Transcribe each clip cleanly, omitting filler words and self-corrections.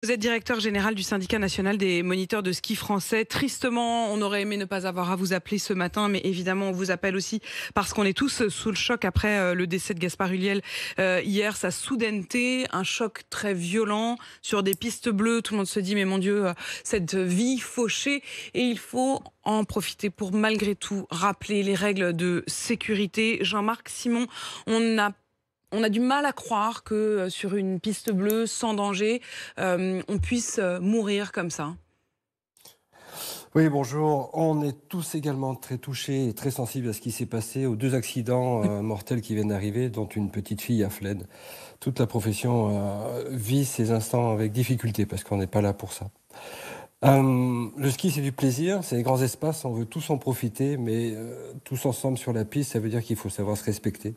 Vous êtes directeur général du syndicat national des moniteurs de ski français. Tristement, on aurait aimé ne pas avoir à vous appeler ce matin, mais évidemment, on vous appelle aussi parce qu'on est tous sous le choc après le décès de Gaspard Ulliel hier, sa soudaineté, un choc très violent sur des pistes bleues. Tout le monde se dit, mais mon Dieu, cette vie fauchée. Et il faut en profiter pour malgré tout rappeler les règles de sécurité. Jean-Marc Simon, on a du mal à croire que sur une piste bleue, sans danger, on puisse mourir comme ça. Oui, bonjour. On est tous également très touchés et très sensibles à ce qui s'est passé, aux deux accidents mortels qui viennent d'arriver, dont une petite fille à Flaine. Toute la profession vit ces instants avec difficulté parce qu'on n'est pas là pour ça. Le ski, c'est du plaisir, c'est des grands espaces, on veut tous en profiter, mais tous ensemble sur la piste, ça veut dire qu'il faut savoir se respecter.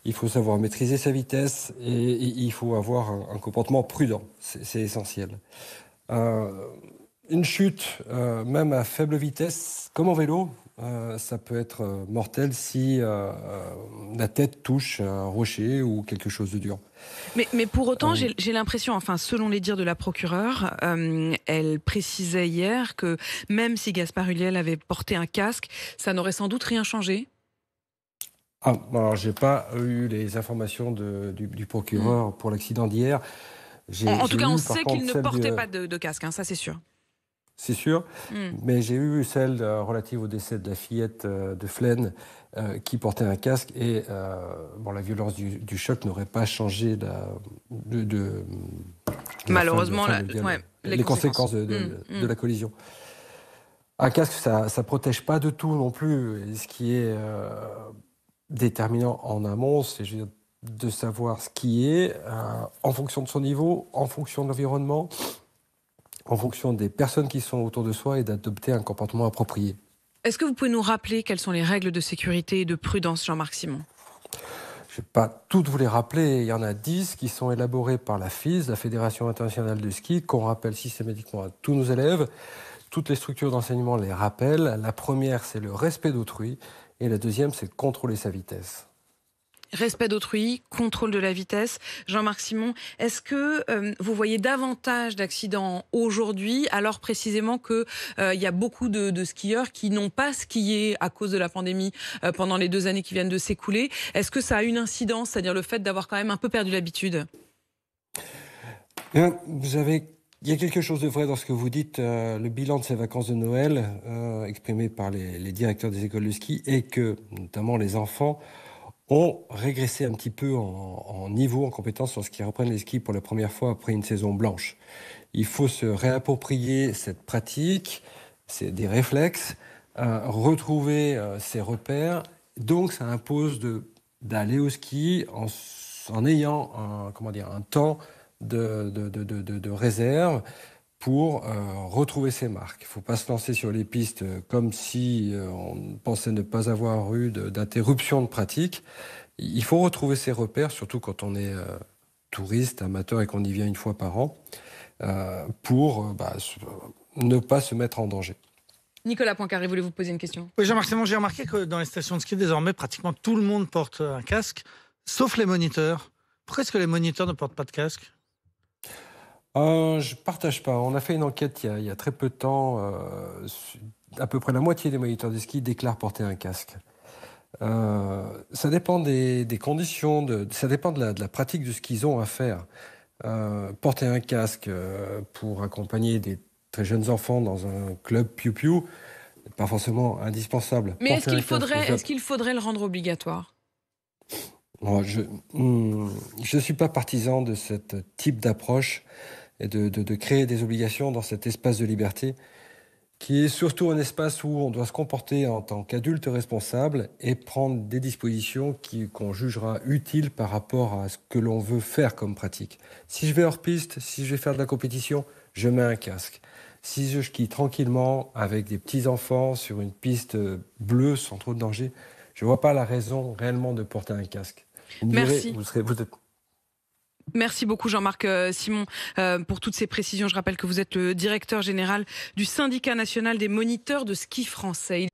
Il faut savoir maîtriser sa vitesse et il faut avoir un comportement prudent. C'est essentiel. Une chute, même à faible vitesse, comme en vélo, ça peut être mortel si la tête touche un rocher ou quelque chose de dur. Mais pour autant, j'ai l'impression, enfin, selon les dires de la procureure, elle précisait hier que même si Gaspard Ulliel avait porté un casque, ça n'aurait sans doute rien changé. Alors, j'ai pas eu les informations du procureur pour l'accident d'hier. En tout cas, on sait qu'il ne celle portait pas de casque, hein, ça c'est sûr. C'est sûr, mais j'ai eu celle relative au décès de la fillette de Flaine qui portait un casque et la violence du choc n'aurait pas changé Malheureusement, les conséquences de la collision. Un casque, ça ne protège pas de tout non plus. Et ce qui est déterminant en amont, c'est de savoir skier en fonction de son niveau, en fonction de l'environnement, en fonction des personnes qui sont autour de soi et d'adopter un comportement approprié. Est-ce que vous pouvez nous rappeler quelles sont les règles de sécurité et de prudence, Jean-Marc Simon ? Je ne vais pas toutes vous les rappeler. Il y en a 10 qui sont élaborées par la FIS, la Fédération internationale de ski, qu'on rappelle systématiquement à tous nos élèves. Toutes les structures d'enseignement les rappellent. La première, c'est le respect d'autrui. Et la deuxième, c'est contrôler sa vitesse. Respect d'autrui, contrôle de la vitesse. Jean-Marc Simon, est-ce que vous voyez davantage d'accidents aujourd'hui, alors précisément qu'il y a beaucoup de skieurs qui n'ont pas skié à cause de la pandémie pendant les 2 années qui viennent de s'écouler? Est-ce que ça a une incidence, c'est-à-dire le fait d'avoir quand même un peu perdu l'habitude? Il y a quelque chose de vrai dans ce que vous dites. Le bilan de ces vacances de Noël, exprimé par les directeurs des écoles de ski, est que, notamment les enfants, ont régressé un petit peu en niveau, en compétence lorsqu'ils reprennent les skis pour la première fois après une saison blanche. Il faut se réapproprier cette pratique, c'est des réflexes, retrouver ses repères. Donc ça impose d'aller au ski en ayant un temps de réserve pour retrouver ses marques. Il ne faut pas se lancer sur les pistes comme si on pensait ne pas avoir eu d'interruption de pratique. Il faut retrouver ses repères, surtout quand on est touriste, amateur et qu'on y vient une fois par an, pour ne pas se mettre en danger. Nicolas Poincaré, voulez-vous poser une question? Oui, Jean-Marc Simon, j'ai remarqué que dans les stations de ski, désormais, pratiquement tout le monde porte un casque, sauf les moniteurs. Pourquoi est-ce que les moniteurs ne portent pas de casque? Je partage pas. On a fait une enquête il y a très peu de temps. À peu près la moitié des moniteurs de ski déclarent porter un casque. Ça dépend des conditions, ça dépend de la pratique de ce qu'ils ont à faire. Porter un casque pour accompagner des très jeunes enfants dans un club piou-piou n'est pas forcément indispensable. Mais est-ce qu'il faudrait le rendre obligatoire? Je ne suis pas partisan de ce type d'approche et de créer des obligations dans cet espace de liberté qui est surtout un espace où on doit se comporter en tant qu'adulte responsable et prendre des dispositions qu'on jugera utiles par rapport à ce que l'on veut faire comme pratique. Si je vais hors piste, si je vais faire de la compétition, je mets un casque. Si je skie tranquillement avec des petits-enfants sur une piste bleue sans trop de danger, je ne vois pas la raison réellement de porter un casque. Merci. Vous êtes... Merci beaucoup Jean-Marc Simon pour toutes ces précisions. Je rappelle que vous êtes le directeur général du syndicat national des moniteurs de ski français.